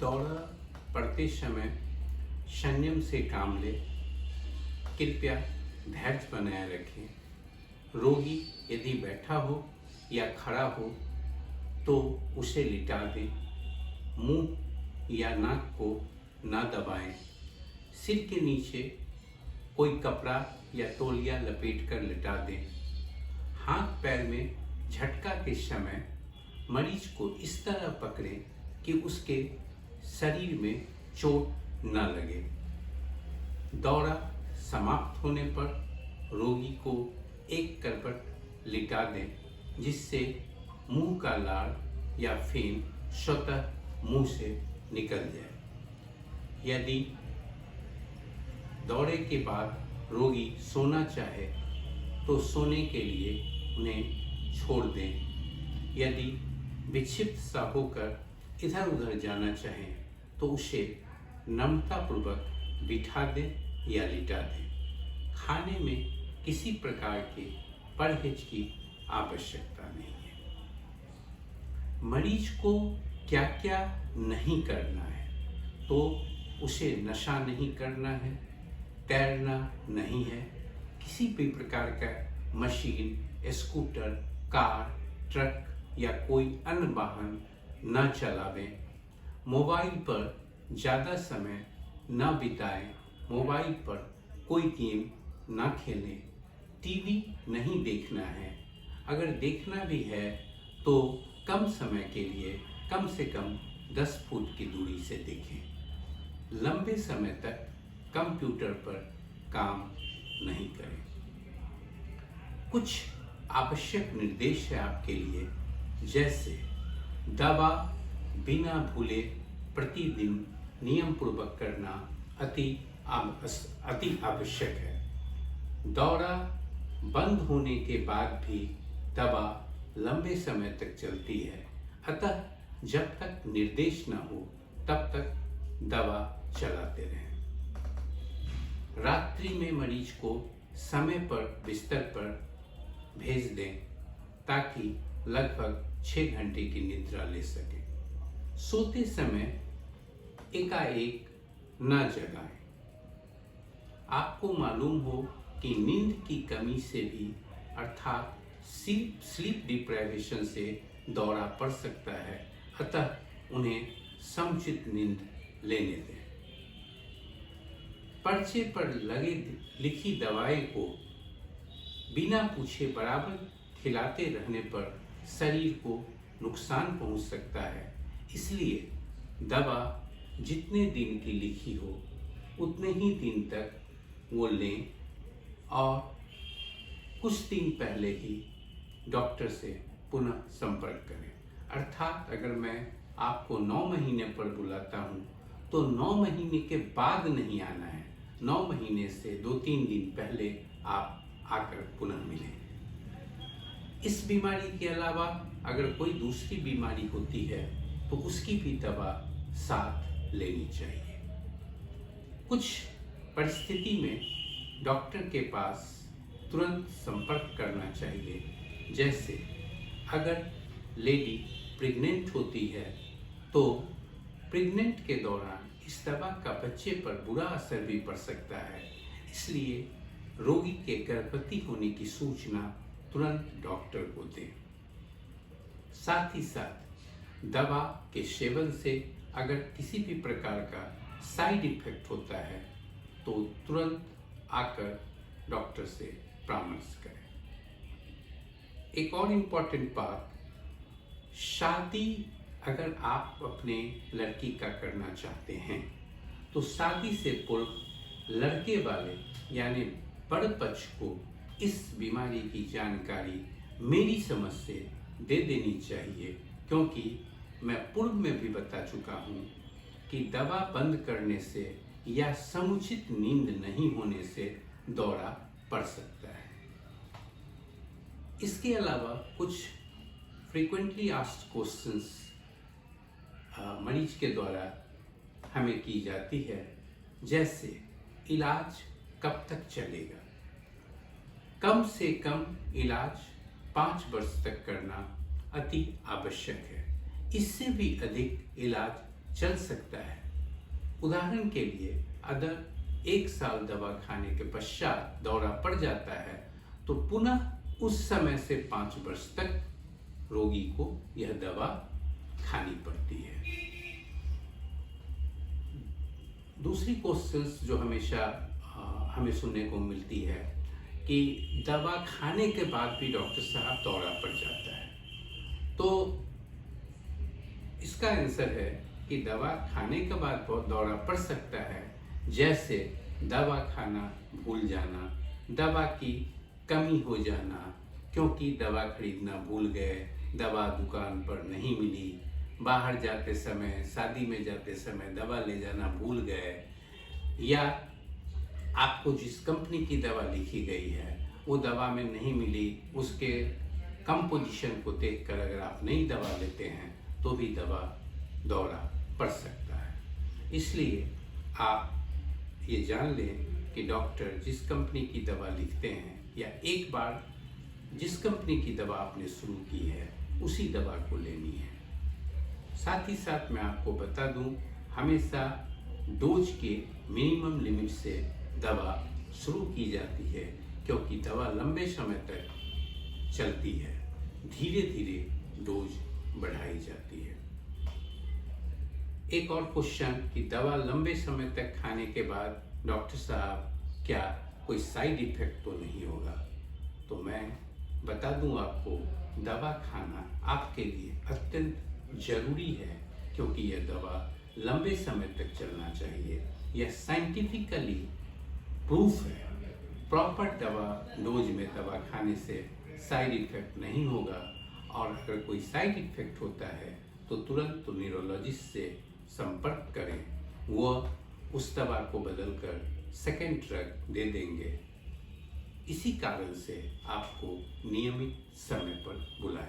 दौरा पड़ते समय संयम से काम लें। कृपया धैर्य बनाए रखें। रोगी यदि बैठा हो या खड़ा हो तो उसे लिटा दें। मुंह या नाक को ना दबाएं। सिर के नीचे कोई कपड़ा या तौलिया लपेट कर लिटा दें। हाथ पैर में झटका के समय मरीज को इस तरह पकड़ें कि उसके शरीर में चोट न लगे। दौरा समाप्त होने पर रोगी को एक करवट लिटा दें, जिससे मुंह का लार या फेन स्वतः मुंह से निकल जाए। यदि दौरे के बाद रोगी सोना चाहे तो सोने के लिए उन्हें छोड़ दें। यदि विक्षिप्त सा होकर इधर उधर जाना चाहें तो उसे नम्रतापूर्वक बिठा दें या लिटा दें। खाने में किसी प्रकार के परहेज की आवश्यकता नहीं है। मरीज को क्या क्या नहीं करना है, तो उसे नशा नहीं करना है, तैरना नहीं है, किसी भी प्रकार का मशीन, स्कूटर, कार, ट्रक या कोई अन्य वाहन न चलावें। मोबाइल पर ज़्यादा समय न बिताएं। मोबाइल पर कोई गेम न खेलें। टीवी नहीं देखना है। अगर देखना भी है तो कम समय के लिए कम से कम 10 फुट की दूरी से देखें। लंबे समय तक कंप्यूटर पर काम नहीं करें। कुछ आवश्यक निर्देश है आपके लिए, जैसे दवा बिना भूले प्रतिदिन नियम पूर्वक करना अति आवश्यक है। दौरा बंद होने के बाद भी दवा लंबे समय तक चलती है, अतः जब तक निर्देश न हो तब तक दवा चलाते रहें। रात्रि में मरीज को समय पर बिस्तर पर भेज दें ताकि लगभग 6 घंटे की निद्रा ले सकें। सोते समय एकाएक न जगाएं। आपको मालूम हो कि नींद की कमी से भी अर्थात स्लीप डिप्राइवेशन से दौरा पड़ सकता है, अतः उन्हें समुचित नींद लेने दें। पर्चे पर लिखी दवाएं को बिना पूछे बराबर खिलाते रहने पर शरीर को नुकसान पहुंच सकता है, इसलिए दवा जितने दिन की लिखी हो उतने ही दिन तक वो लें और कुछ दिन पहले ही डॉक्टर से पुनः संपर्क करें। अर्थात अगर मैं आपको 9 महीने पर बुलाता हूँ तो 9 महीने के बाद नहीं आना है। 9 महीने से 2-3 दिन पहले आप आकर पुनः मिलें। इस बीमारी के अलावा अगर कोई दूसरी बीमारी होती है तो उसकी भी दवा साथ लेनी चाहिए। कुछ परिस्थिति में डॉक्टर के पास तुरंत संपर्क करना चाहिए, जैसे अगर लेडी प्रेग्नेंट होती है तो प्रेग्नेंट के दौरान इस दवा का बच्चे पर बुरा असर भी पड़ सकता है, इसलिए रोगी के गर्भवती होने की सूचना तुरंत डॉक्टर को दें। साथ ही साथ दवा के सेवन से अगर किसी भी प्रकार का साइड इफेक्ट होता है तो तुरंत आकर डॉक्टर से परामर्श करें। एक और इम्पॉर्टेंट बात, शादी अगर आप अपने लड़की का करना चाहते हैं तो शादी से पूर्व लड़के वाले यानी बड़ पक्ष को इस बीमारी की जानकारी मेरी समझ से दे देनी चाहिए, क्योंकि मैं पूर्व में भी बता चुका हूँ कि दवा बंद करने से या समुचित नींद नहीं होने से दौरा पड़ सकता है। इसके अलावा कुछ फ्रीक्वेंटली आस्क्ड क्वेश्चंस मरीज के द्वारा हमें की जाती है, जैसे इलाज कब तक चलेगा। कम से कम इलाज 5 वर्ष तक करना अति आवश्यक है। इससे भी अधिक इलाज चल सकता है। उदाहरण के लिए अगर 1 साल दवा खाने के पश्चात दौरा पड़ जाता है तो पुनः उस समय से 5 वर्ष तक रोगी को यह दवा खानी पड़ती है। दूसरी क्वेश्चंस जो हमेशा हमें सुनने को मिलती है कि दवा खाने के बाद भी डॉक्टर साहब दौरा पड़ जाता है, तो इसका आंसर है कि दवा खाने के बाद बहुत दौरा पड़ सकता है, जैसे दवा खाना भूल जाना, दवा की कमी हो जाना, क्योंकि दवा खरीदना भूल गए, दवा दुकान पर नहीं मिली, बाहर जाते समय, शादी में जाते समय दवा ले जाना भूल गए, या आपको जिस कंपनी की दवा लिखी गई है वो दवा में नहीं मिली, उसके कंपोजिशन को देखकर अगर आप नई दवा लेते हैं तो भी दौरा पड़ सकता है। इसलिए आप ये जान लें कि डॉक्टर जिस कंपनी की दवा लिखते हैं या एक बार जिस कंपनी की दवा आपने शुरू की है उसी दवा को लेनी है। साथ ही साथ मैं आपको बता दूं, हमेशा डोज के मिनिमम लिमिट से दवा शुरू की जाती है, क्योंकि दवा लंबे समय तक चलती है, धीरे धीरे डोज बढ़ाई जाती है। एक और क्वेश्चन कि दवा लंबे समय तक खाने के बाद डॉक्टर साहब क्या कोई साइड इफेक्ट तो नहीं होगा? तो मैं बता दूं आपको, दवा खाना आपके लिए अत्यंत जरूरी है, क्योंकि यह दवा लंबे समय तक चलना चाहिए। यह साइंटिफिकली प्रूफ है। प्रॉपर दवा डोज में दवा खाने से साइड इफेक्ट नहीं होगा, और अगर कोई साइड इफेक्ट होता है तो तुरंत तो न्यूरोलॉजिस्ट से संपर्क करें, वह उस दवा को बदलकर सेकेंड ड्रग दे देंगे। इसी कारण से आपको नियमित समय पर बुलाया